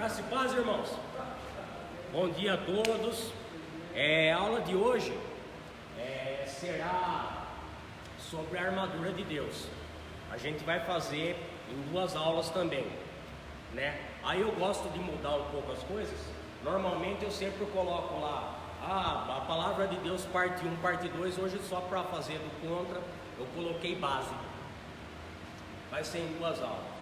Graça e paz, irmãos. Bom dia a todos. A aula de hoje será sobre a armadura de Deus. A gente vai fazer em 2 aulas também, né? Aí eu gosto de mudar um pouco as coisas. Normalmente eu sempre coloco lá a palavra de Deus parte 1, parte 2. Hoje só para fazer do contra eu coloquei básico. Vai ser em 2 aulas.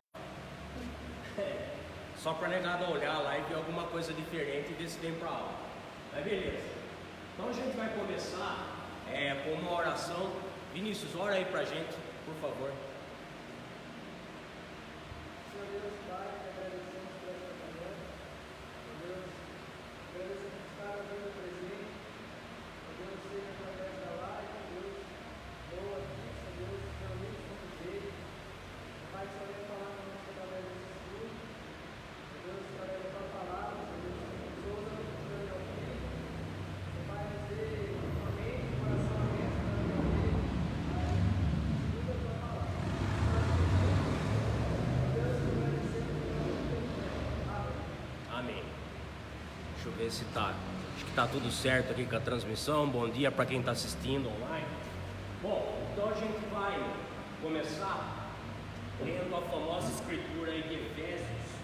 Só para negado olhar lá e ver alguma coisa diferente desse tempo para aula. Mas beleza. Então a gente vai começar com uma oração. Vinícius, ora aí pra gente, por favor. Senhor Deus, Pai, agradecemos por esta manhã. Deus, agradecemos por estar dando presente. Deus, seja através da live, Deus, boa noite, Deus, realmente como veio. Pai, só vem falar conosco através desse estudo. Deus, através da tua palavra, Deus, abençoa a leitura de alguém. Pai, nos dê uma mente, um coração aberto para a tua vida. Estuda a tua palavra. Deus, agradecemos por Amém. Deixa eu ver se tá. Acho que tá tudo certo aqui com a transmissão. Bom dia para quem está assistindo online. Bom, então a gente vai começar lendo a famosa escritura aí de Efésios,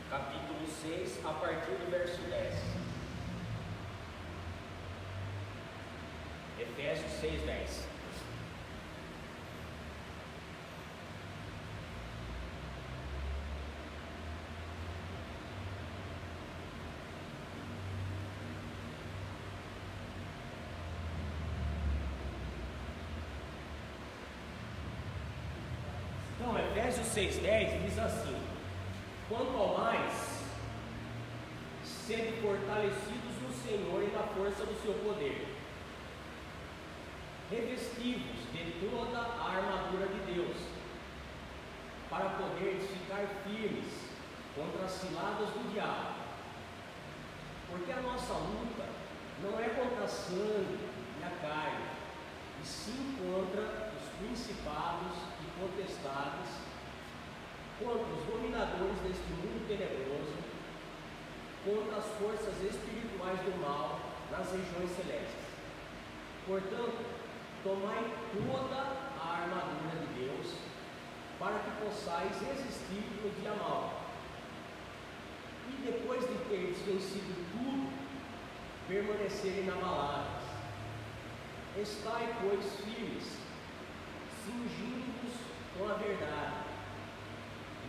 capítulo 6, a partir do verso 10. Efésios 6, 10. Então, Efésios 6,10 diz assim: quanto ao mais, sede fortalecidos no Senhor e na força do seu poder, revestivos de toda a armadura de Deus, para poderes ficar firmes contra as ciladas do diabo. Porque a nossa luta não é contra a sangue e a carne, e sim contra os principados e potestades, contra os dominadores deste mundo tenebroso, contra as forças espirituais do mal nas regiões celestes. Portanto, tomai toda a armadura de Deus, para que possais resistir no dia mau. E depois de teres vencido tudo, permanecer inabaláveis. Estai, pois, firmes, cingindo-vos com a verdade,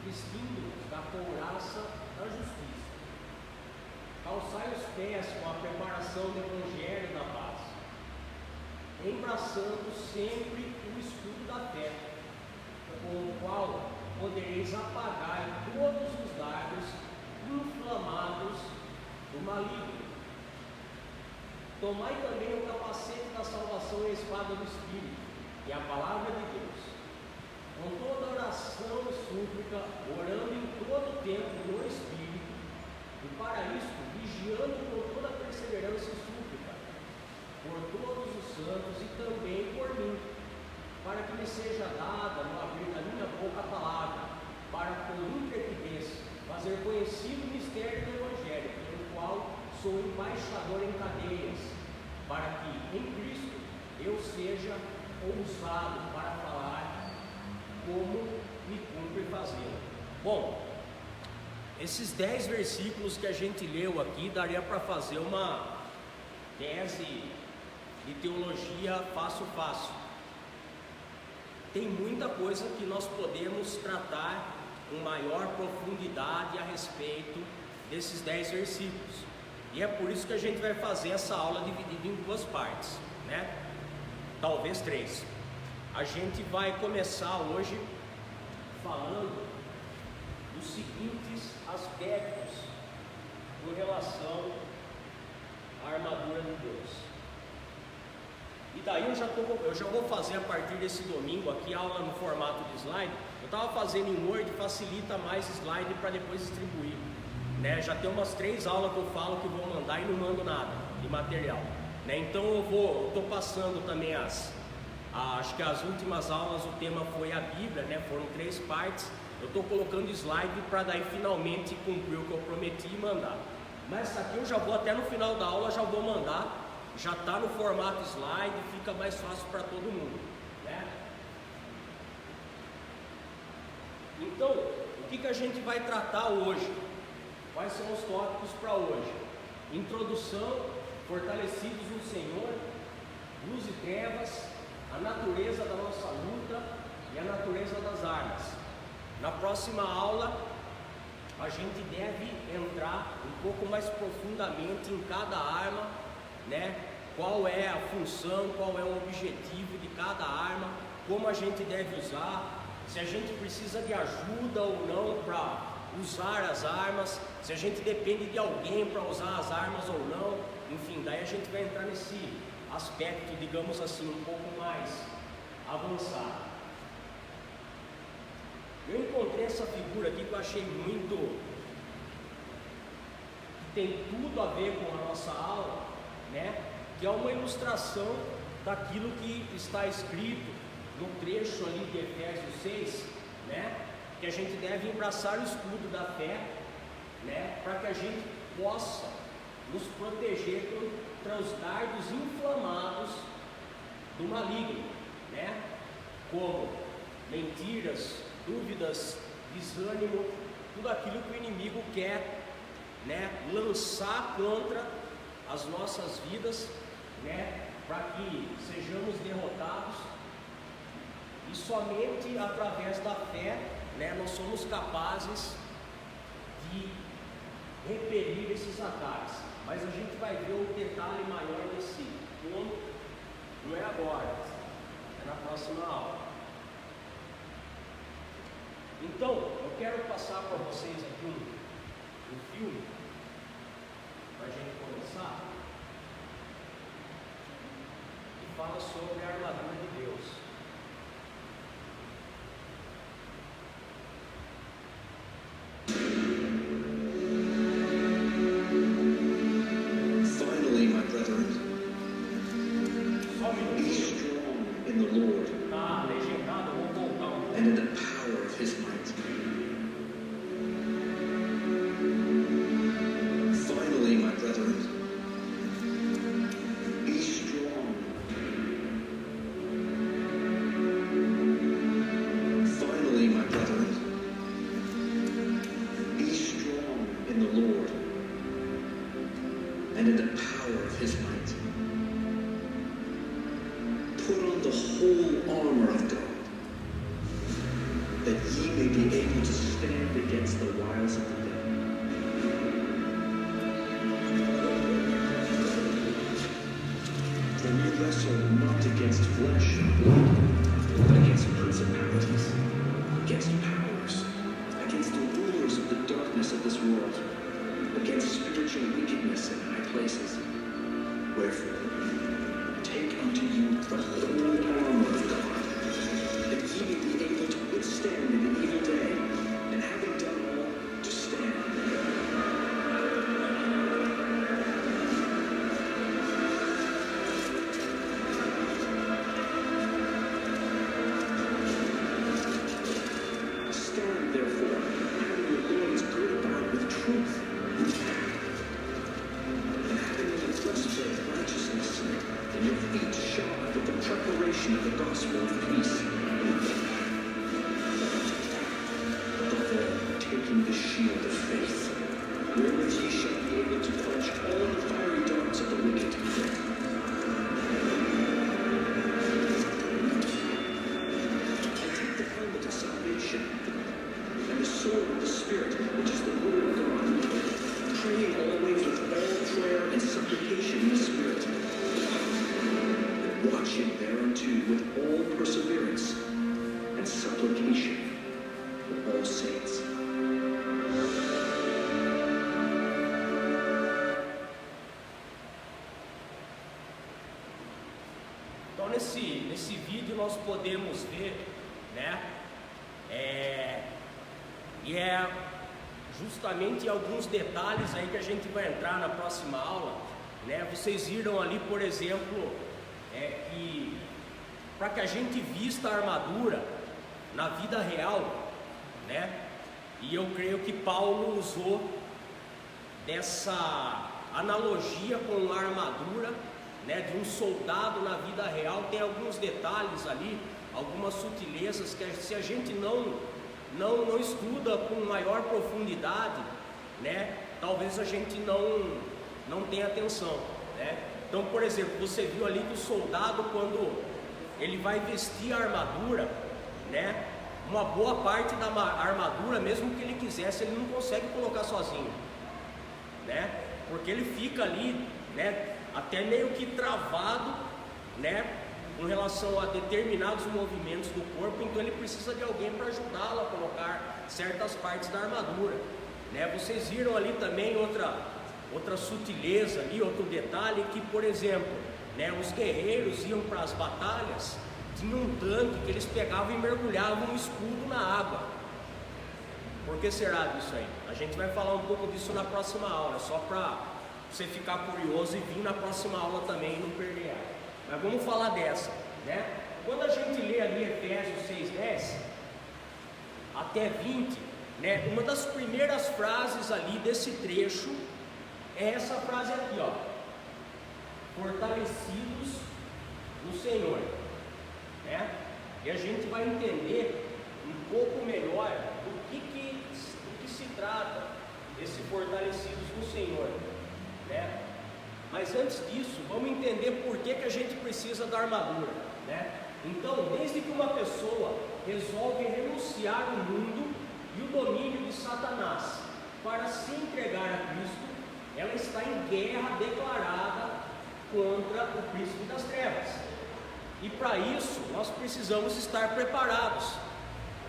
vestindo-vos da couraça da justiça. Calçai os pés com a preparação do Evangelho da paz, embraçando sempre o escudo da fé, com o qual podereis apagar todos os dardos inflamados do maligno. Tomai também o capacete da salvação e a espada do Espírito, que é a palavra de Deus, com toda oração e súplica, orando em todo tempo no Espírito, e para isto vigiando com toda perseverança e súplica, por todos os santos e também por mim, para que me seja dada no abrir da minha boca a palavra, para com intrepidez fazer conhecido o mistério do Evangelho, pelo qual sou embaixador em cadeias, para que em Cristo eu seja ousado para falar como me cumpre fazê-lo. Bom, esses 10 versículos que a gente leu aqui daria para fazer uma tese de teologia fácil. Tem muita coisa que nós podemos tratar com maior profundidade a respeito desses 10 versículos. E é por isso que a gente vai fazer essa aula dividida em 2 partes, né? Talvez 3. A gente vai começar hoje falando dos seguintes aspectos com relação à armadura de Deus. E daí eu já vou fazer a partir desse domingo aqui aula no formato de slide. Eu estava fazendo em Word, facilita mais slide para depois distribuir, né? Já tem umas 3 aulas que eu falo que vou mandar e não mando nada de material, né? Então eu estou passando também acho que as últimas aulas o tema foi a Bíblia, né? Foram 3 partes. Eu estou colocando slide para daí finalmente cumprir o que eu prometi e mandar. Mas essa aqui eu já vou até no final da aula, já vou mandar. Já está no formato slide, fica mais fácil para todo mundo, né? Então, o que a gente vai tratar hoje? Quais são os tópicos para hoje? Introdução, fortalecidos no Senhor, luz e trevas, a natureza da nossa luta e a natureza das armas. Na próxima aula, a gente deve entrar um pouco mais profundamente em cada arma, né? Qual é a função, qual é o objetivo de cada arma, como a gente deve usar, se a gente precisa de ajuda ou não para usar as armas, se a gente depende de alguém para usar as armas ou não, enfim, daí a gente vai entrar nesse aspecto, digamos assim, um pouco mais avançado. Eu encontrei essa figura aqui que eu achei muito, que tem tudo a ver com a nossa aula, né? Que é uma ilustração daquilo que está escrito no trecho ali de Efésios 6, né? Que a gente deve abraçar o escudo da fé, né? Para que a gente possa nos proteger contra os dardos inflamados do maligno, né? Como mentiras, dúvidas, desânimo, tudo aquilo que o inimigo quer, né? Lançar contra as nossas vidas, né? Para que sejamos derrotados. E somente através da fé, né, nós somos capazes de repelir esses ataques. Mas a gente vai ver um detalhe maior nesse ponto, não é agora, é na próxima aula. Então, eu quero passar para vocês aqui um filme, para a gente começar, que fala sobre a armadura de Deus. Então nesse vídeo nós podemos ver, né, e é justamente alguns detalhes aí que a gente vai entrar na próxima aula, né? Vocês viram ali, por exemplo, que para que a gente vista a armadura na vida real, né? E eu creio que Paulo usou dessa analogia com a armadura, né, de um soldado na vida real. Tem alguns detalhes ali, algumas sutilezas que se a gente não estuda com maior profundidade, né, talvez a gente não tenha atenção, né? Então, por exemplo, você viu ali que o soldado, quando ele vai vestir a armadura, né, uma boa parte da armadura, mesmo que ele quisesse, ele não consegue colocar sozinho, né? Porque ele fica ali, né, até meio que travado, né, com relação a determinados movimentos do corpo. Então ele precisa de alguém para ajudá-lo a colocar certas partes da armadura, né? Vocês viram ali também outra sutileza ali, outro detalhe, que, por exemplo, né, os guerreiros iam para as batalhas, tinha um tanque que eles pegavam e mergulhavam um escudo na água. Por que será disso aí? A gente vai falar um pouco disso na próxima aula, só para você ficar curioso e vir na próxima aula também e não perder ela. Mas vamos falar dessa, né? Quando a gente lê ali Efésios 6:10 até 20, né, uma das primeiras frases ali desse trecho é essa frase aqui, ó: fortalecidos no Senhor, né? E a gente vai entender um pouco melhor do que se trata esse fortalecidos no Senhor, né? Mas antes disso, vamos entender por que a gente precisa da armadura, né? Então, desde que uma pessoa resolve renunciar o mundo e o domínio de Satanás para se entregar a Cristo, ela está em guerra declarada contra o príncipe das trevas. E para isso, nós precisamos estar preparados.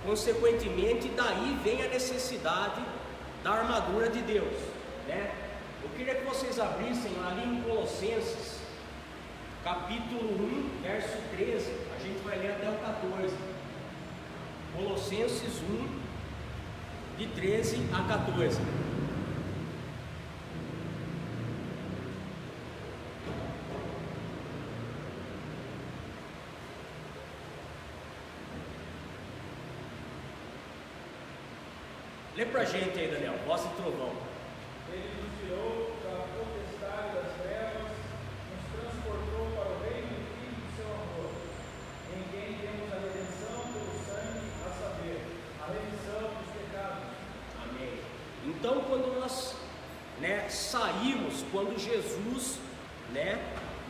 Consequentemente, daí vem a necessidade da armadura de Deus, né? Eu queria que vocês abrissem ali em Colossenses, capítulo 1, verso 13, a gente vai ler até o 14. Colossenses 1, de 13 a 14. Lê pra gente aí, Daniel, voz e trovão. Ele nos tirou da potestade das trevas, nos transportou para o reino do Filho do seu amor, em quem temos a redenção pelo sangue, a saber, a remissão dos pecados. Amém. Então, quando nós, né, saímos, quando Jesus, né,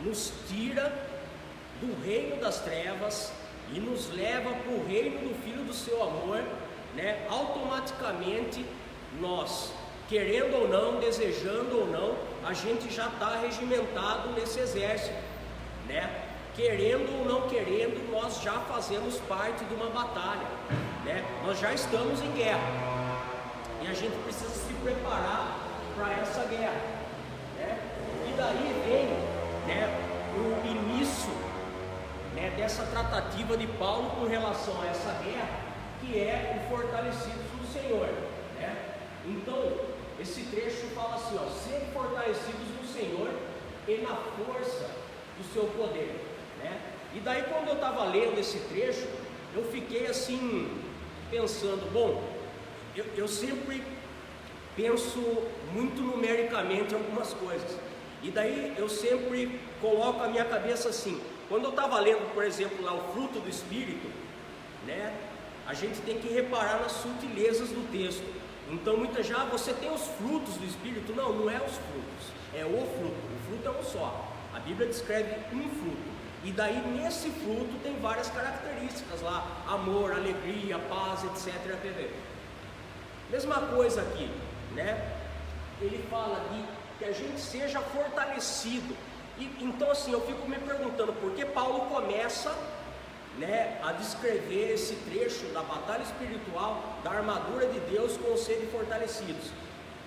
nos tira do reino das trevas e nos leva para o reino do Filho do seu amor, né, automaticamente nós, querendo ou não, desejando ou não, a gente já está regimentado nesse exército, né? Querendo ou não querendo, nós já fazemos parte de uma batalha, né? Nós já estamos em guerra e a gente precisa se preparar para essa guerra, né? E daí vem, né, o início, né, dessa tratativa de Paulo com relação a essa guerra, que é o fortalecidos no Senhor, né? Então, esse trecho fala assim, ó: ser fortalecidos no Senhor e na força do seu poder, né? E daí, quando eu estava lendo esse trecho, eu fiquei assim, pensando, bom, eu sempre penso muito numericamente em algumas coisas, e daí eu sempre coloco a minha cabeça assim, quando eu estava lendo, por exemplo, lá o fruto do Espírito, né? A gente tem que reparar nas sutilezas do texto. Então muita já, você tem os frutos do Espírito? Não, não é os frutos, é o fruto é um só. A Bíblia descreve um fruto, e daí nesse fruto tem várias características lá, amor, alegria, paz, etc. Mesma coisa aqui, né? Ele fala de que a gente seja fortalecido. E então assim, eu fico me perguntando por que Paulo começa, né, a descrever esse trecho da batalha espiritual, da armadura de Deus com os seres fortalecidos.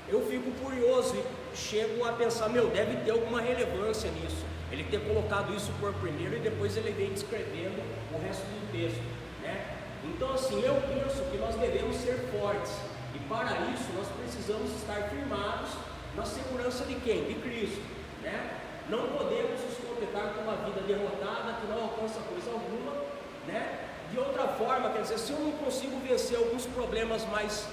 Eu fico curioso e chego a pensar, deve ter alguma relevância nisso, ele ter colocado isso por primeiro e depois ele vem descrevendo o resto do texto, né? Então assim, eu penso que nós devemos ser fortes, e para isso nós precisamos estar firmados na segurança de quem? De Cristo, né? Não podemos nos contentar com uma vida derrotada, que não alcança coisa alguma, né? De outra forma, quer dizer, se eu não consigo vencer alguns problemas mais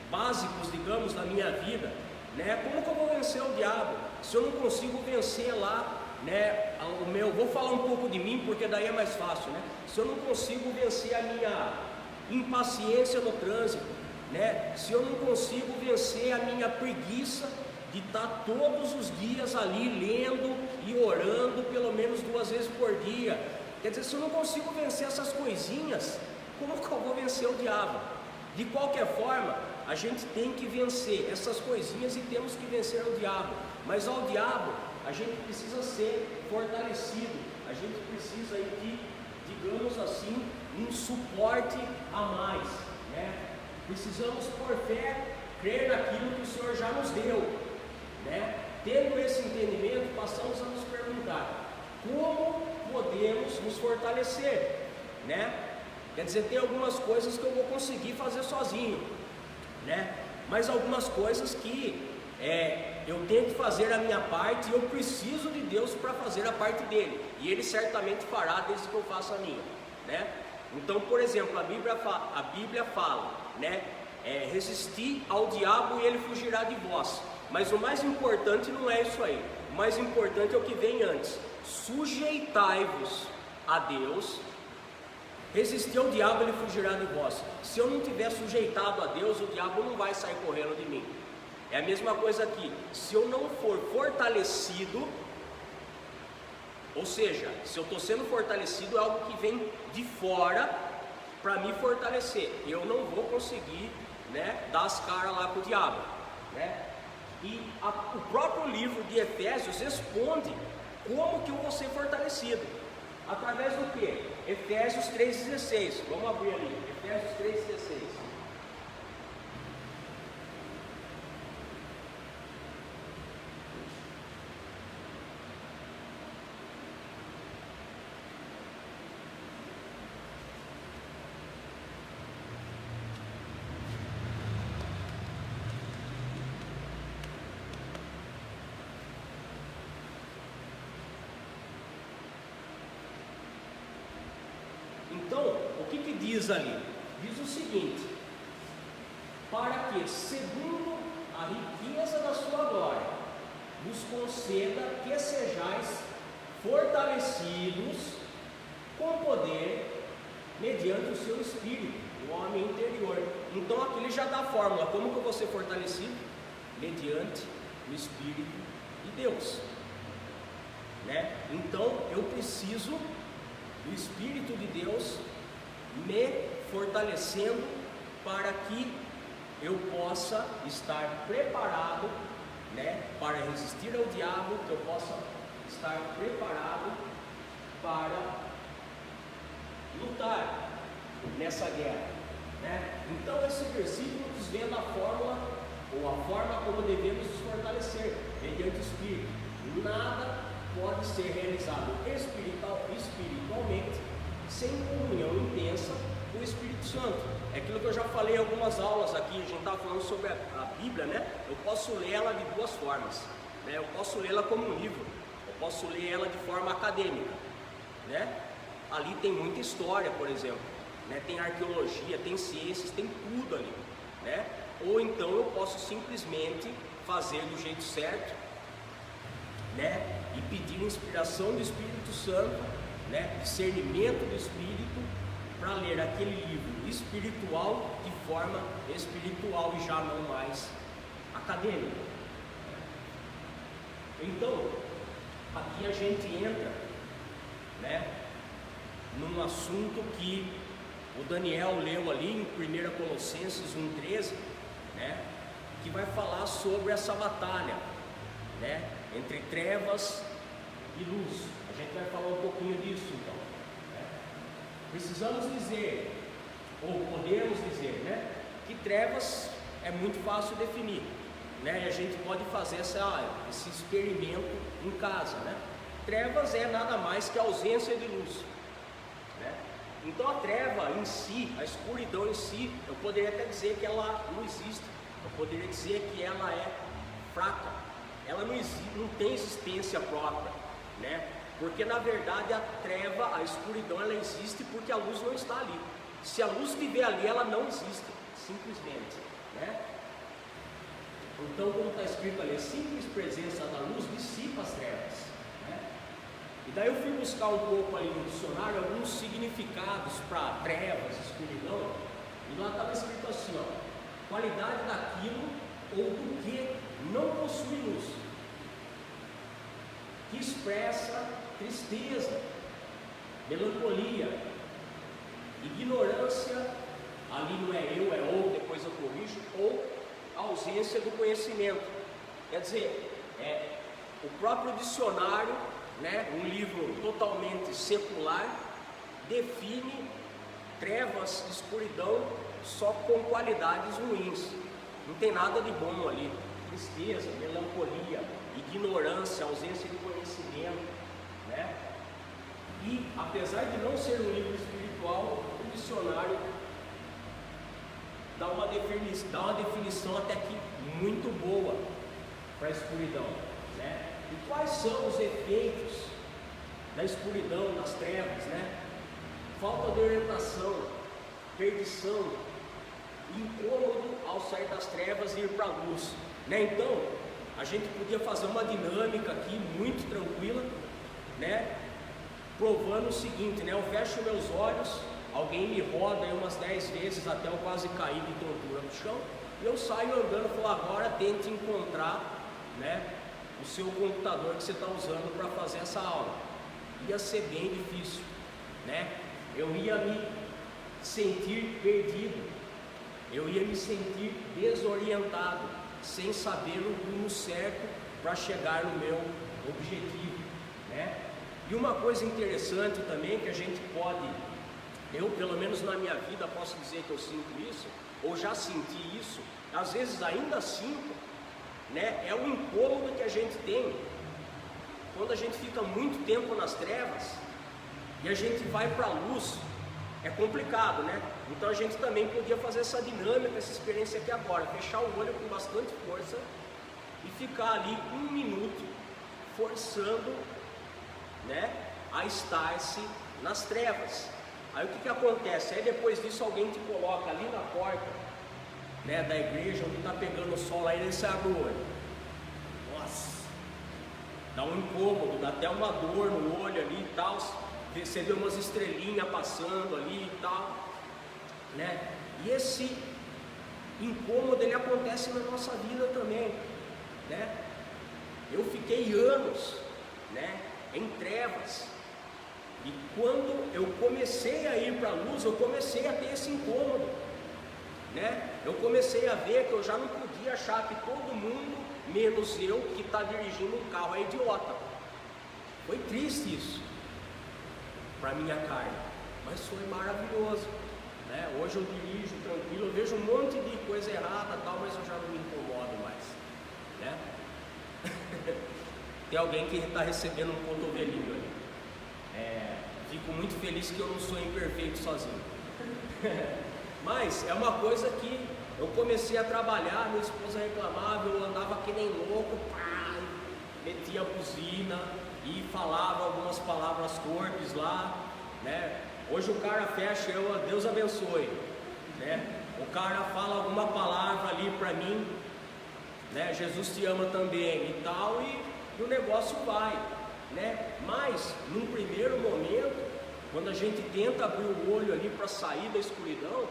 básicos, digamos, na minha vida, né? Como que eu vou vencer o diabo? Se eu não consigo vencer lá, né? Vou falar um pouco de mim, porque daí é mais fácil, né? Se eu não consigo vencer a minha impaciência no trânsito, né? Se eu não consigo vencer a minha preguiça de estar todos os dias ali lendo e orando pelo menos 2 vezes por dia, quer dizer, se eu não consigo vencer essas coisinhas, como que eu vou vencer o diabo? De qualquer forma, a gente tem que vencer essas coisinhas e temos que vencer o diabo. Mas ao diabo, a gente precisa ser fortalecido, a gente precisa aí de, digamos assim, um suporte a mais, né? Precisamos por fé crer naquilo que o Senhor já nos deu, né? Tendo esse entendimento, passamos a nos perguntar: como podemos nos fortalecer, né? Quer dizer, tem algumas coisas que eu vou conseguir fazer sozinho, né? Mas algumas coisas que eu tenho que fazer a minha parte e eu preciso de Deus para fazer a parte dele, e ele certamente fará desde que eu faça a minha, né? Então, por exemplo, a Bíblia fala, né? Resistir ao diabo e ele fugirá de vós. Mas o mais importante não é isso aí. O mais importante é o que vem antes: sujeitai-vos a Deus. Resistir ao diabo, ele fugirá de vós. Se eu não tiver sujeitado a Deus, o diabo não vai sair correndo de mim. É a mesma coisa aqui. Se eu não for fortalecido, ou seja, se eu estou sendo fortalecido, é algo que vem de fora para me fortalecer. Eu não vou conseguir, né, dar as caras lá com o diabo, né? E o próprio livro de Efésios responde como que eu vou ser fortalecido. Através do que? Efésios 3,16. Vamos abrir ali. Efésios 3,16. Então, o que diz ali? Diz o seguinte: para que, segundo a riqueza da sua glória, vos conceda que sejais fortalecidos com poder mediante o seu espírito, o homem interior. Então aqui ele já dá a fórmula: como que eu vou ser fortalecido? Mediante o Espírito de Deus, né? Então eu preciso do Espírito de Deus me fortalecendo para que eu possa estar preparado, né, para resistir ao diabo, que eu possa estar preparado para lutar nessa guerra, né? Então esse versículo nos vê da fórmula, ou a forma como devemos nos fortalecer mediante o Espírito. Nada pode ser realizado espiritualmente sem comunhão intensa com o Espírito Santo. É aquilo que eu já falei em algumas aulas aqui. A gente estava falando sobre a Bíblia, né? Eu posso ler ela de 2 formas, né? Eu posso lê-la como um livro, eu posso ler ela de forma acadêmica, né? Ali tem muita história, por exemplo, né? Tem arqueologia, tem ciências, tem tudo ali, né? Ou então eu posso simplesmente fazer do jeito certo, né? E pedir inspiração do Espírito Santo, né? Discernimento do Espírito, para ler aquele livro espiritual de forma espiritual e já não mais acadêmica. Então, aqui a gente entra, né, num assunto que o Daniel leu ali em 1 Colossenses 1,13, né, que vai falar sobre essa batalha, né, entre trevas e luz. A gente vai falar um pouquinho disso então, né? Precisamos dizer, ou podemos dizer, né, que trevas é muito fácil definir, né? E a gente pode fazer esse experimento em casa, né? Trevas é nada mais que a ausência de luz, né? Então a treva em si, a escuridão em si, eu poderia até dizer que ela não existe. Eu poderia dizer que ela é fraca, ela não tem existência própria, né? Porque na verdade a treva, a escuridão, ela existe porque a luz não está ali. Se a luz estiver ali, ela não existe, simplesmente, né? Então, como está escrito ali, a simples presença da luz dissipa as trevas, né? E daí eu fui buscar um pouco ali no dicionário alguns significados para trevas, escuridão, e lá estava escrito assim, ó: qualidade daquilo ou do que não possui luz, que expressa tristeza, melancolia, ignorância, ali não é eu, é ou, depois eu corrijo, ou ausência do conhecimento. Quer dizer, o próprio dicionário, né, um livro totalmente secular, define trevas, escuridão só com qualidades ruins. Não tem nada de bom ali. Tristeza, melancolia, ignorância, ausência de conhecimento, né? E apesar de não ser um livro espiritual, o dicionário dá uma definição até que muito boa para a escuridão, né? E quais são os efeitos da escuridão, das trevas, né? Falta de orientação, perdição, incômodo ao sair das trevas e ir para a luz, né? Então, a gente podia fazer uma dinâmica aqui muito tranquila, né? Provando o seguinte, né? Eu fecho meus olhos, alguém me roda aí umas 10 vezes até eu quase cair de tontura no chão, e eu saio andando e falo: agora tente encontrar, né, o seu computador que você está usando para fazer essa aula. Ia ser bem difícil, né? Eu ia me sentir perdido, eu ia me sentir desorientado, sem saber o rumo certo para chegar no meu objetivo, né? E uma coisa interessante também que a gente pode, eu pelo menos na minha vida posso dizer que eu sinto isso, ou já senti isso, às vezes ainda sinto, né? É o incômodo que a gente tem quando a gente fica muito tempo nas trevas e a gente vai para a luz. É complicado, né? Então a gente também podia fazer essa dinâmica, essa experiência aqui agora, fechar o olho com bastante força e ficar ali 1 minuto forçando, né, a estar-se nas trevas. Aí o que acontece? Aí depois disso alguém te coloca ali na porta, né, da igreja, onde está pegando o sol, aí você abre o olho. Nossa, dá um incômodo, dá até uma dor no olho ali e tal. Você vê umas estrelinhas passando ali e tal, né? E esse incômodo, ele acontece na nossa vida também, né? Eu fiquei anos, né, em trevas, e quando eu comecei a ir para a luz, eu comecei a ter esse incômodo, né? Eu comecei a ver que eu já não podia achar que todo mundo, menos eu, que está dirigindo um carro, é idiota. Foi triste isso para minha carne, mas foi maravilhoso, né? Hoje eu dirijo tranquilo, eu vejo um monte de coisa errada tal, mas eu já não me incomodo mais, né? Tem alguém que está recebendo um cotovelinho ali. Fico muito feliz que eu não sou imperfeito sozinho. Mas é uma coisa que eu comecei a trabalhar, minha esposa reclamava, eu andava que nem louco, pá, metia a buzina e falava algumas palavras torpes lá, né? Hoje o cara fecha, Deus abençoe, né? O cara fala alguma palavra ali para mim, né? Jesus te ama também e tal, e o negócio vai, né? Mas num primeiro momento, quando a gente tenta abrir o olho ali para sair da escuridão,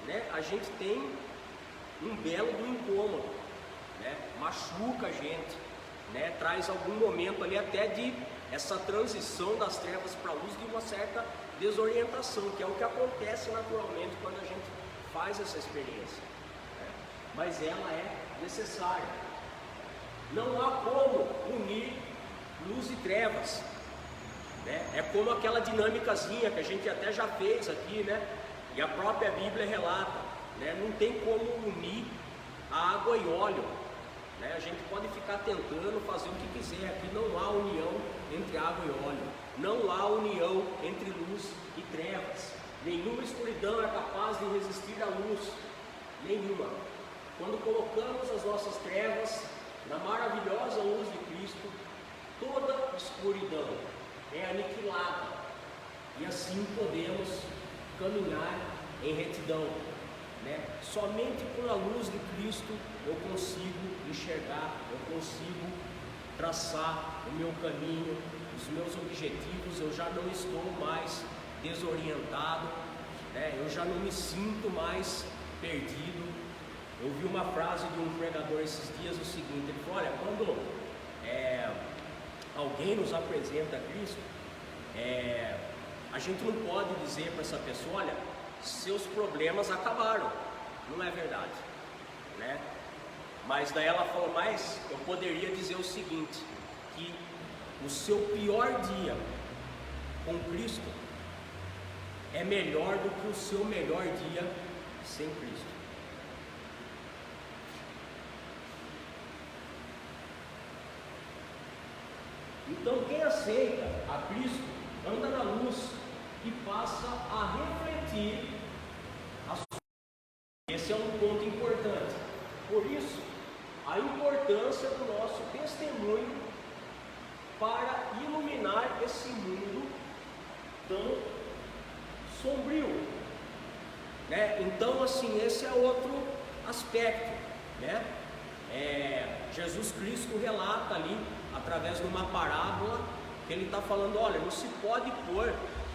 né, a gente tem um belo do incômodo, né? Machuca a gente, né? Traz algum momento ali até de essa transição das trevas para a luz, de uma certa desorientação, que é o que acontece naturalmente quando a gente faz essa experiência, né? Mas ela é necessária. Não há como unir luz e trevas, né? É como aquela dinâmicazinha que a gente até já fez aqui, né? E a própria Bíblia relata, né? Não tem como unir água e óleo, né? A gente pode ficar tentando fazer o que quiser, aqui não há união entre água e óleo, não há união entre luz e trevas. Nenhuma escuridão é capaz de resistir à luz, nenhuma. Quando colocamos as nossas trevas na maravilhosa luz de Cristo, toda escuridão é aniquilada, e assim podemos caminhar em retidão, né? Somente com a luz de Cristo eu consigo enxergar, eu consigo traçar o meu caminho, os meus objetivos. Eu já não estou mais desorientado, né? Eu já não me sinto mais perdido. Eu vi uma frase de um pregador esses dias, o seguinte: ele falou, olha, quando alguém nos apresenta a Cristo, a gente não pode dizer para essa pessoa, olha, seus problemas acabaram. Não é verdade, né? Mas daí ela falou, mas eu poderia dizer o seguinte, que o seu pior dia com Cristo é melhor do que o seu melhor dia sem Cristo. Então quem aceita a Cristo anda na luz e passa a refletir a sua. Esse é um ponto importante. Por isso, a importância do nosso testemunho para iluminar esse mundo tão sombrio, né? Então, assim, esse é outro aspecto, né? Jesus Cristo relata ali, através de uma parábola, que ele está falando, olha, não se pode pôr,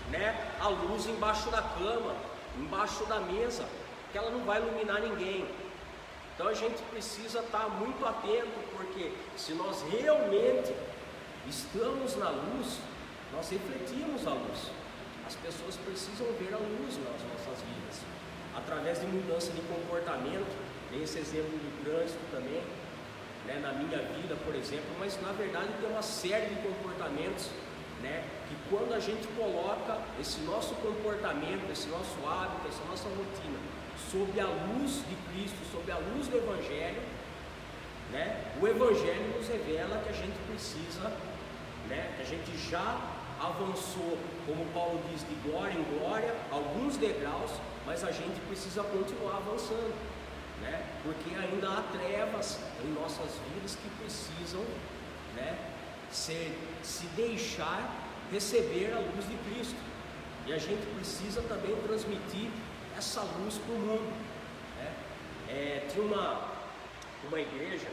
né, a luz embaixo da cama, embaixo da mesa, que ela não vai iluminar ninguém. Então a gente precisa estar muito atento, porque se nós realmente estamos na luz, nós refletimos a luz. As pessoas precisam ver a luz nas nossas vidas, através de mudança de comportamento. Tem esse exemplo do trânsito também, né, na minha vida, por exemplo, mas na verdade tem uma série de comportamentos, né, que quando a gente coloca esse nosso comportamento, esse nosso hábito, essa nossa rotina sob a luz de Cristo, sob a luz do Evangelho, né, o Evangelho nos revela que a gente precisa, né, que a gente já avançou, como Paulo diz, de glória em glória, alguns degraus, mas a gente precisa continuar avançando, né, porque ainda há trevas em nossas vidas que precisam, né, se deixar receber a luz de Cristo, e a gente precisa também transmitir essa luz para o mundo, né? Tinha uma igreja,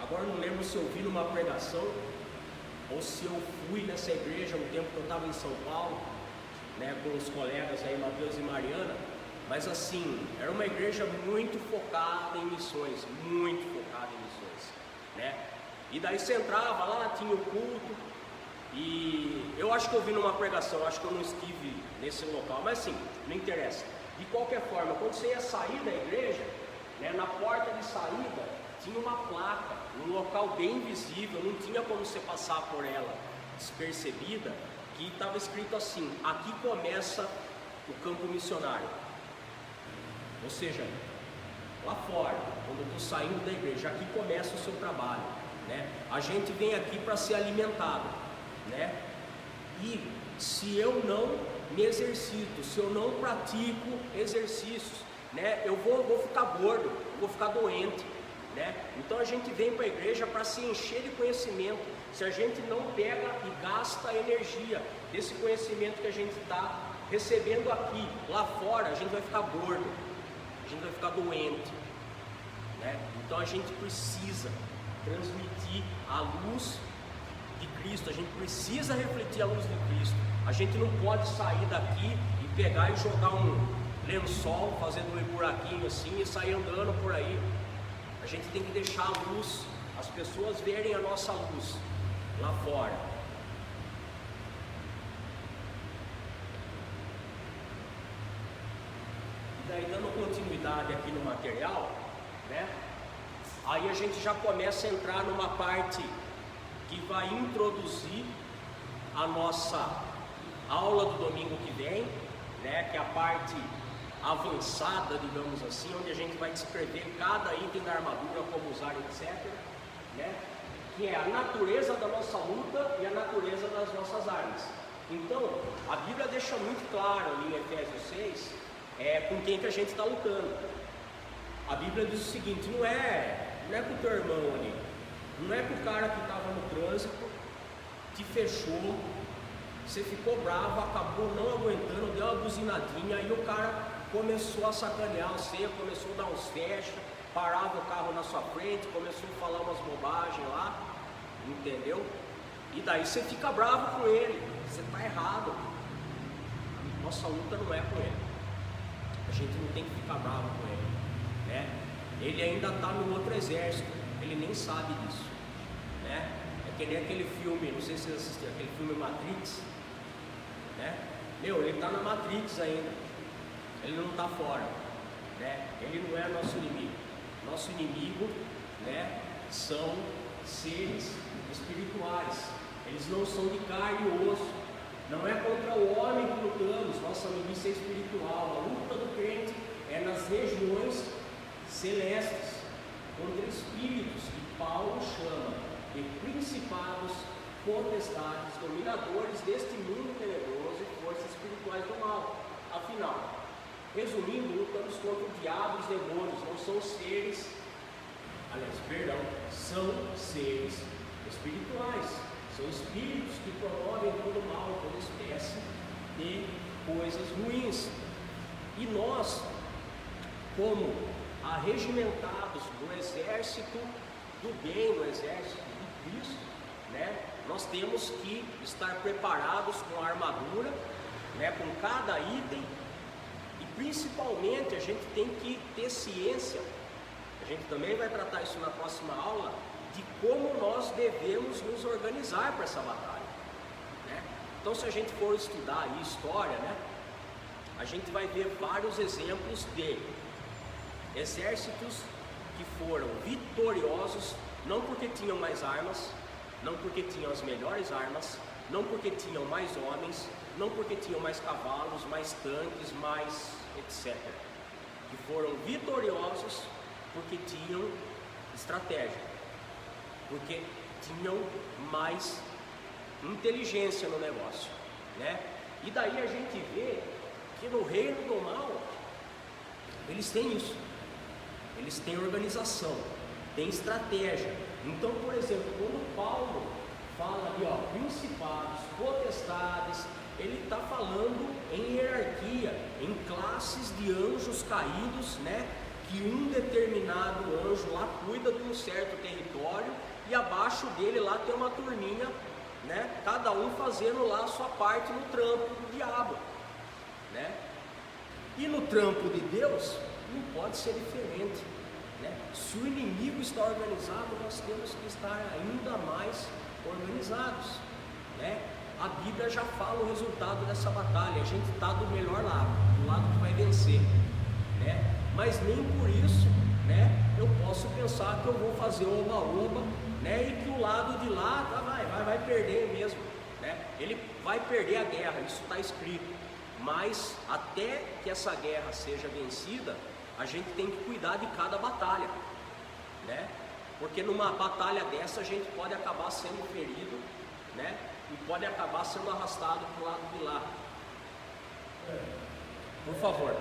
agora não lembro se eu vi numa pregação ou se eu fui nessa igreja no tempo que eu estava em São Paulo, né, com os colegas aí, Matheus e Mariana, mas assim, era uma igreja muito focada em missões, muito focada em missões, né? E daí você entrava lá, tinha o culto, e eu acho que eu vi numa pregação, acho que eu não estive nesse local, mas assim, não interessa. De qualquer forma, quando você ia sair da igreja, né, na porta de saída tinha uma placa, um local bem visível, não tinha como você passar por ela despercebida, que estava escrito assim: aqui começa o campo missionário. Ou seja, lá fora, quando eu estou saindo da igreja, aqui começa o seu trabalho, né? A gente vem aqui para ser alimentado, né? E se eu não me exercito, se eu não pratico exercícios, né, eu vou ficar gordo, eu vou ficar doente, né? Então a gente vem para a igreja para se encher de conhecimento. Se a gente não pega e gasta energia desse conhecimento que a gente está recebendo aqui, lá fora, a gente vai ficar gordo, a gente vai ficar doente, né? Então a gente precisa transmitir a luz de Cristo, a gente precisa refletir a luz de Cristo. A gente não pode sair daqui e pegar e jogar um lençol, fazendo um buraquinho assim e sair andando por aí. A gente tem que deixar a luz, as pessoas verem a nossa luz lá fora. E daí, dando continuidade aqui no material, né? Aí a gente já começa a entrar numa parte que vai introduzir a nossa aula do domingo que vem, né, que é a parte avançada, digamos assim, onde a gente vai descrever cada item da armadura, como usar, etc., né, que é a natureza da nossa luta e a natureza das nossas armas. Então, a Bíblia deixa muito claro ali em Efésios 6, com quem que a gente está lutando. A Bíblia diz o seguinte: não é com o teu irmão ali, não é com o cara que estava no trânsito, te fechou, você ficou bravo, acabou não aguentando, deu uma buzinadinha e o cara começou a sacanear você, começou a dar uns festas, parava o carro na sua frente, começou a falar umas bobagens lá, entendeu? E daí você fica bravo com ele, você tá errado. Nossa luta não é com ele, a gente não tem que ficar bravo com ele, né? Ele ainda está no outro exército, ele nem sabe disso, né? É que nem aquele filme, não sei se vocês assistiram, aquele filme Matrix, né? Meu, ele está na Matrix ainda, ele não está fora, né? Ele não é nosso inimigo. Nosso inimigo, né, são seres espirituais, eles não são de carne e osso, não é contra o homem que lutamos, nossa milícia é espiritual, a luta do crente é nas regiões celestes, contra espíritos que Paulo chama de principados, potestades, dominadores deste mundo tenebroso e forças espirituais do mal. Afinal, resumindo, lutamos contra o diabo e os demônios, não são seres, são seres espirituais, são espíritos que promovem todo mal, toda espécie de coisas ruins. E nós, como arregimentados no exército do bem, no exército de Cristo, né, nós temos que estar preparados com a armadura, né, com cada item. Principalmente a gente tem que ter ciência, a gente também vai tratar isso na próxima aula, de como nós devemos nos organizar para essa batalha, né? Então, se a gente for estudar aí história, né, a gente vai ver vários exemplos de exércitos que foram vitoriosos, não porque tinham mais armas, não porque tinham as melhores armas, não porque tinham mais homens, não porque tinham mais cavalos, mais tanques, mais etc. Que foram vitoriosos porque tinham estratégia, porque tinham mais inteligência no negócio, né? E daí a gente vê que no reino do mal eles têm isso, eles têm organização, têm estratégia. Então, por exemplo, quando Paulo fala ali, ó, principados, potestades, ele está falando em hierarquia, em classes de anjos caídos, né? Que um determinado anjo lá cuida de um certo território e abaixo dele lá tem uma turminha, né? Cada um fazendo lá a sua parte no trampo do diabo, né? E no trampo de Deus não pode ser diferente, né? Se o inimigo está organizado, nós temos que estar ainda mais organizados, né? A Bíblia já fala o resultado dessa batalha, a gente está do melhor lado, do lado que vai vencer, né? Mas nem por isso, né, eu posso pensar que eu vou fazer oba-oba, né, e que o lado de lá vai perder mesmo, né? Ele vai perder a guerra, isso está escrito, mas até que essa guerra seja vencida, a gente tem que cuidar de cada batalha, né? Porque numa batalha dessa a gente pode acabar sendo ferido, né? E pode acabar sendo arrastado para o lado de lá. Por favor.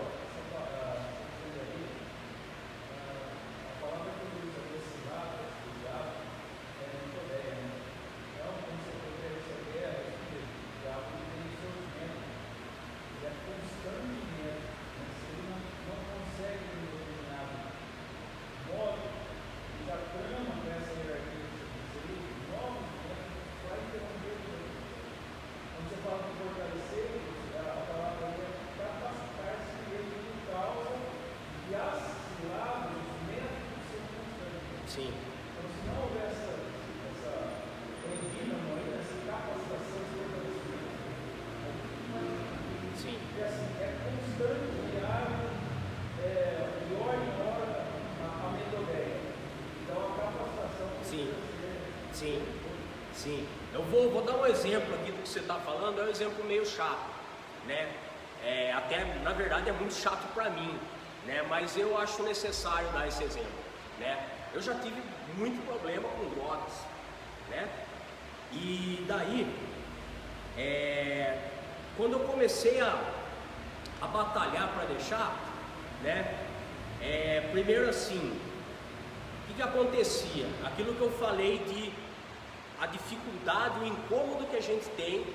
Sim. Então, se não houver essa capacitação, Sim. é constante, diário, de hora em hora, a mentoria. Então, a capacitação. Sim. Sim. Sim. Eu vou dar um exemplo aqui do que você está falando, é um exemplo meio chato, né? Até, na verdade, é muito chato para mim, né? Mas eu acho necessário dar esse exemplo, né? Eu já tive muito problema com drogas, né? E daí, quando eu comecei a batalhar para deixar, né? Primeiro assim, o que acontecia? Aquilo que eu falei de a dificuldade, o incômodo que a gente tem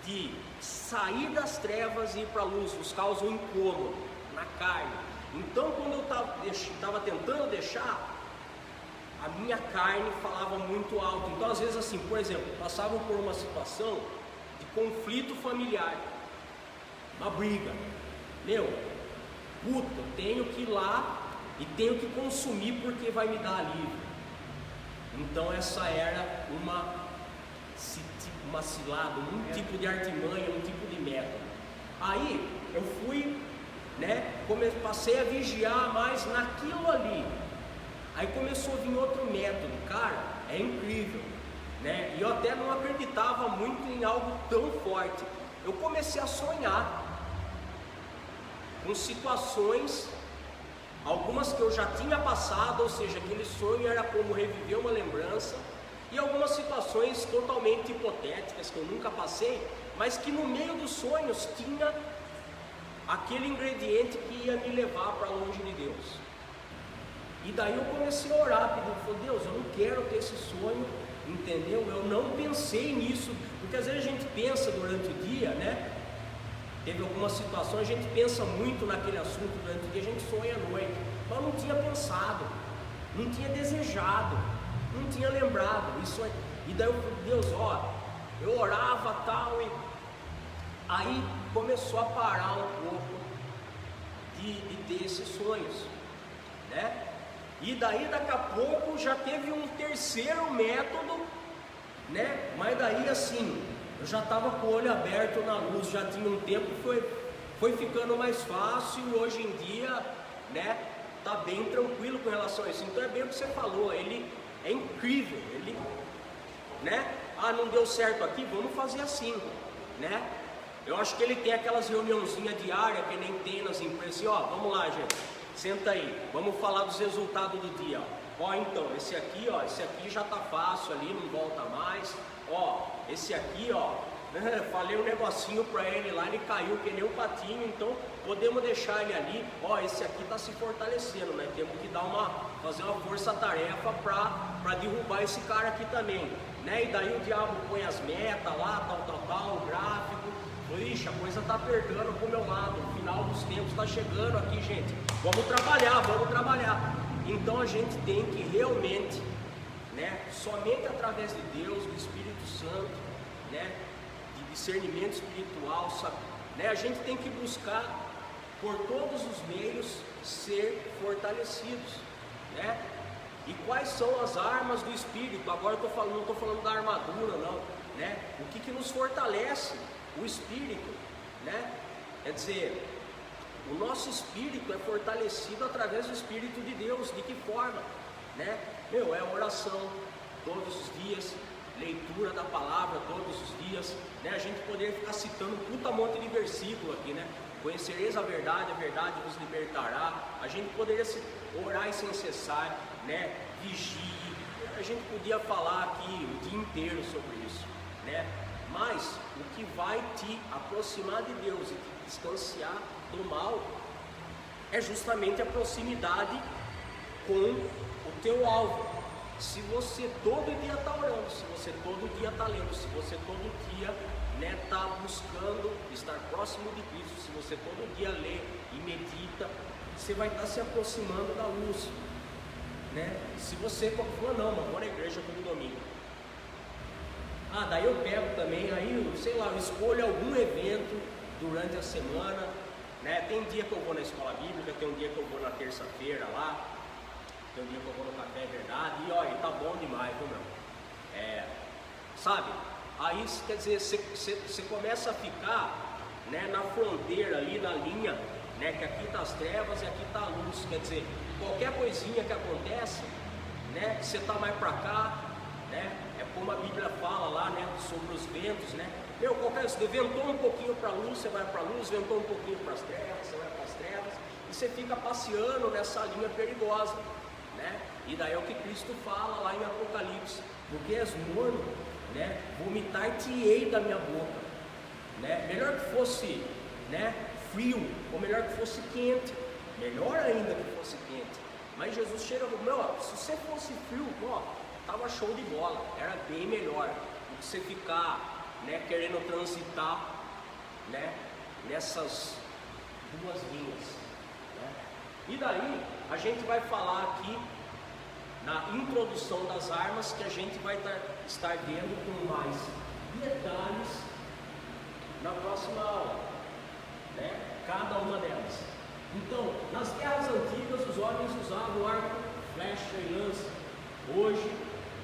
de sair das trevas e ir para a luz, nos causa um incômodo na carne. Então, quando eu estava tentando deixar, a minha carne falava muito alto. Então, às vezes assim, por exemplo, passavam por uma situação de conflito familiar, uma briga. Eu tenho que ir lá e tenho que consumir porque vai me dar alívio. Então essa era uma cilada, um tipo de artimanha, um tipo de método. Aí eu fui, passei a vigiar mais naquilo ali. Aí começou a vir outro método, cara, é incrível, E eu até não acreditava muito em algo tão forte. Eu comecei a sonhar com situações, algumas que eu já tinha passado, ou seja, aquele sonho era como reviver uma lembrança, e algumas situações totalmente hipotéticas que eu nunca passei, mas que no meio dos sonhos tinha aquele ingrediente que ia me levar para longe de Deus. E daí eu comecei a orar, pedindo, Deus, eu não quero ter esse sonho, entendeu? Eu não pensei nisso, porque às vezes a gente pensa durante o dia, Teve algumas situações, a gente pensa muito naquele assunto durante o dia, a gente sonha à noite, mas não tinha pensado, não tinha desejado, não tinha lembrado. E daí eu falei, Deus, eu orava tal, e aí começou a parar um pouco de ter esses sonhos, E daí daqui a pouco já teve um terceiro método, Mas daí assim, eu já estava com o olho aberto na luz, já tinha um tempo, foi ficando mais fácil, e hoje em dia, tá bem tranquilo com relação a isso. Então é bem o que você falou, ele é incrível, ele, não deu certo aqui, vamos fazer assim, Eu acho que ele tem aquelas reuniãozinhas diárias que nem tem nas empresas, vamos lá, gente, senta aí, vamos falar dos resultados do dia, então, esse aqui já tá fácil ali, não volta mais, esse aqui, falei um negocinho para ele lá, ele caiu que nem um patinho, então podemos deixar ele ali, esse aqui está se fortalecendo, temos que fazer uma força-tarefa para derrubar esse cara aqui também, E daí o diabo põe as metas lá, tal, o gráfico, ixi, a coisa está apertando pro meu lado, o final dos tempos está chegando aqui, gente, vamos trabalhar. Então a gente tem que realmente, somente através de Deus, do Espírito Santo, de discernimento espiritual, a gente tem que buscar por todos os meios ser fortalecidos, E quais são as armas do Espírito? Agora eu não estou falando da armadura, não, O que nos fortalece? O Espírito, Quer dizer, o nosso espírito é fortalecido através do Espírito de Deus. De que forma? É oração todos os dias, leitura da palavra todos os dias, A gente poderia ficar citando um puta monte de versículo aqui, Conhecereis a verdade vos libertará. A gente poderia orar sem cessar, Vigie. A gente podia falar aqui o dia inteiro sobre isso, Mas o que vai te aproximar de Deus e te distanciar do mal é justamente a proximidade com o teu alvo. Se você todo dia está orando, se você todo dia está lendo, se você todo dia está buscando estar próximo de Cristo, se você todo dia lê e medita, você vai estar se aproximando da luz, Se você fala, não, mas vou na igreja todo domingo, daí eu pego também, aí eu escolho algum evento durante a semana, Tem dia que eu vou na escola bíblica, tem um dia que eu vou na terça-feira lá, tem um dia que eu vou no Café Verdade, e tá bom demais, viu, meu? Aí quer dizer, você começa a ficar, na fronteira ali, na linha, que aqui tá as trevas e aqui tá a luz, quer dizer, qualquer coisinha que acontece, você tá mais para cá, É como a Bíblia fala lá, sobre os ventos, você ventou um pouquinho para a luz, você vai para a luz, ventou um pouquinho para as trevas, você vai para as trevas, e você fica passeando nessa linha perigosa, E daí é o que Cristo fala lá em Apocalipse, porque és morno, vomitar-te-ei da minha boca, Melhor que fosse, frio, ou melhor que fosse quente, melhor ainda que fosse quente, mas Jesus chega e fala, se você fosse frio, tava show de bola, era bem melhor do que você ficar né, querendo transitar, né, nessas duas linhas, né? E daí a gente vai falar aqui na introdução das armas, que a gente vai estar vendo com mais detalhes na próxima aula, né? Cada uma delas. Então, nas guerras antigas, os homens usavam arco, flecha e lança. Hoje,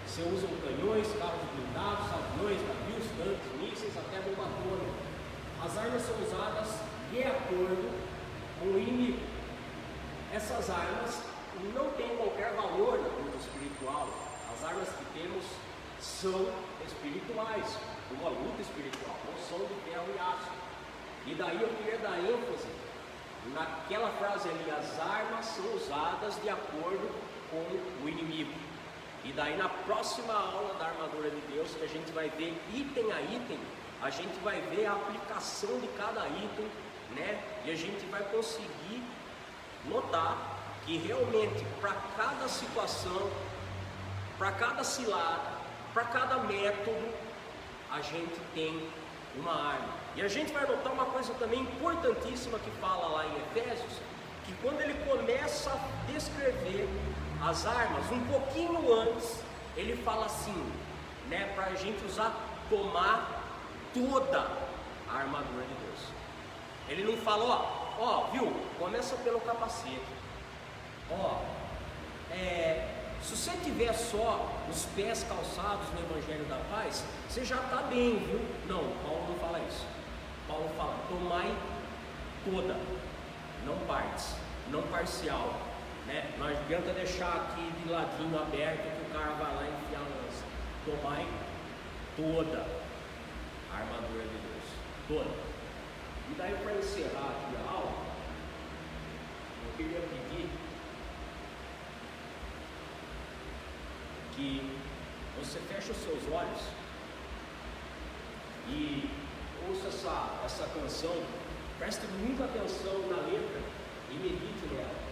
se usam canhões, carros blindados, aviões, navios, tanques, mísseis, até bomba atômica. As armas são usadas de acordo com o inimigo. Essas armas não têm qualquer valor na luta espiritual. As armas que temos são espirituais, uma luta espiritual, não são de ferro e aço. E daí eu queria dar ênfase naquela frase ali: as armas são usadas de acordo com o inimigo. E daí na próxima aula da armadura de Deus, que a gente vai ver item a item, a gente vai ver a aplicação de cada item, né? E a gente vai conseguir notar que realmente para cada situação, para cada cilada, para cada método, a gente tem uma arma. E a gente vai notar uma coisa também importantíssima que fala lá em Efésios, que quando ele começa a descrever as armas, um pouquinho antes, ele fala assim, né, para a gente tomar toda a armadura de Deus. Ele não fala, viu, começa pelo capacete. Se você tiver só os pés calçados no Evangelho da Paz, você já está bem, viu? Não, Paulo não fala isso. Paulo fala: tomai toda, não partes, não parcial, né? Não adianta deixar aqui de ladinho aberto que o cara vai lá e enfia a lança. Tomai toda a armadura de Deus, toda. E daí, para encerrar aqui a aula, eu queria pedir que você feche os seus olhos e ouça essa canção, preste muita atenção na letra e medite nela.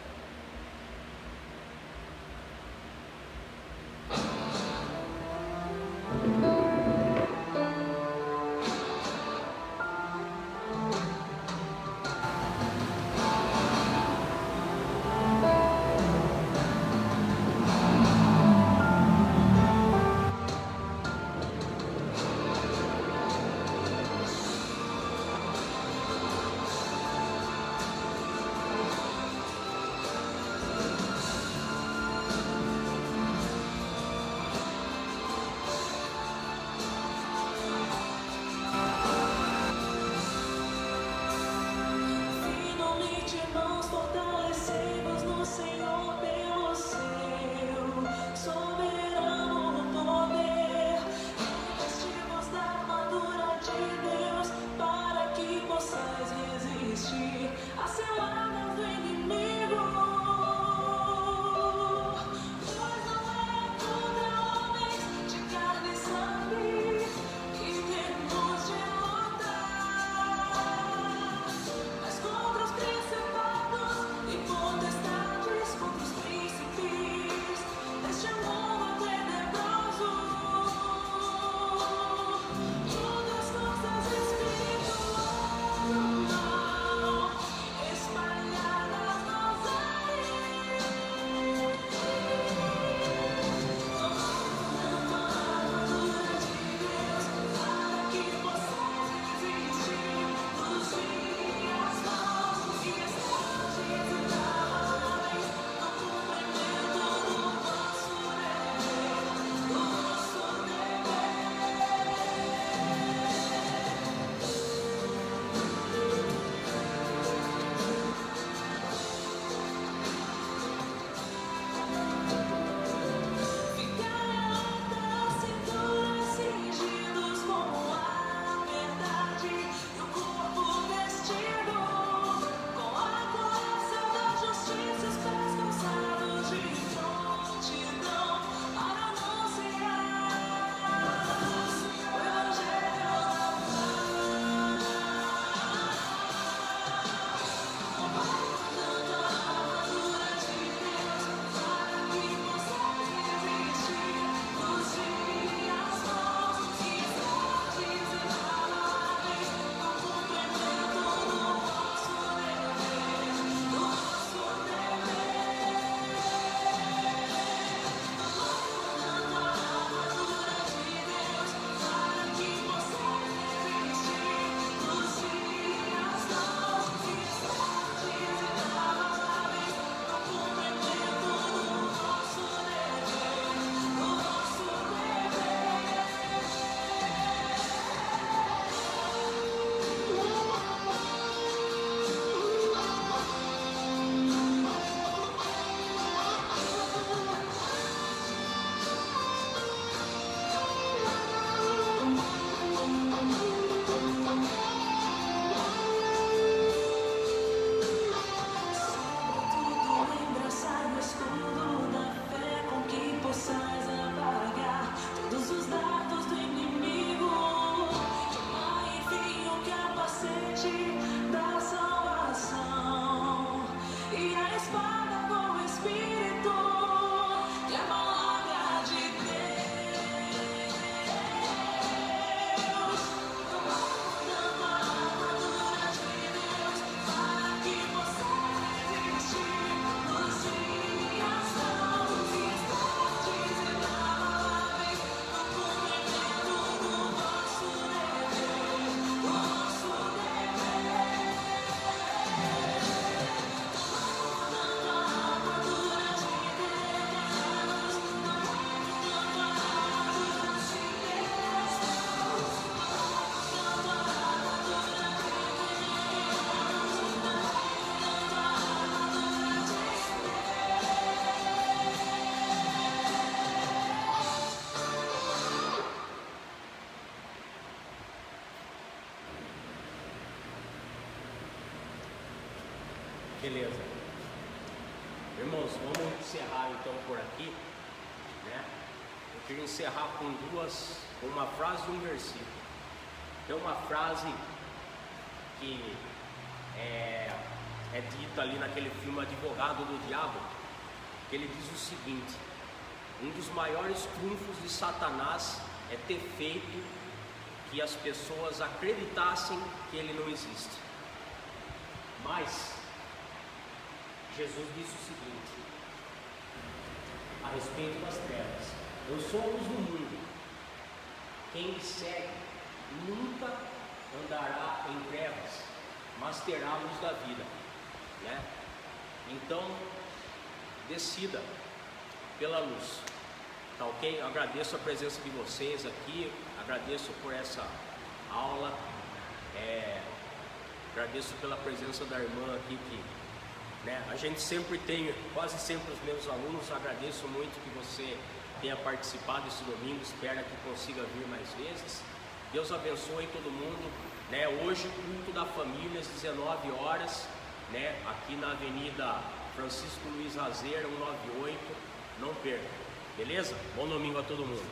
Beleza. Irmãos, vamos encerrar então por aqui, né? Eu queria encerrar com uma frase e um versículo. Tem uma frase que é dita ali naquele filme Advogado do Diabo, que ele diz o seguinte: um dos maiores trunfos de Satanás é ter feito que as pessoas acreditassem que ele não existe. Mas Jesus disse o seguinte a respeito das trevas: eu sou a luz do mundo, quem me segue nunca andará em trevas, mas terá a luz da vida, né? Então decida pela luz, tá ok? Eu agradeço a presença de vocês aqui, agradeço por essa aula, agradeço pela presença da irmã aqui, que, né, a gente sempre tem, quase sempre os meus alunos. Agradeço muito que você tenha participado esse domingo, espero que consiga vir mais vezes. Deus abençoe todo mundo, né? Hoje culto da família às 19 horas, né? Aqui na Avenida Francisco Luiz Razeira 198, não perca, beleza? Bom domingo a todo mundo.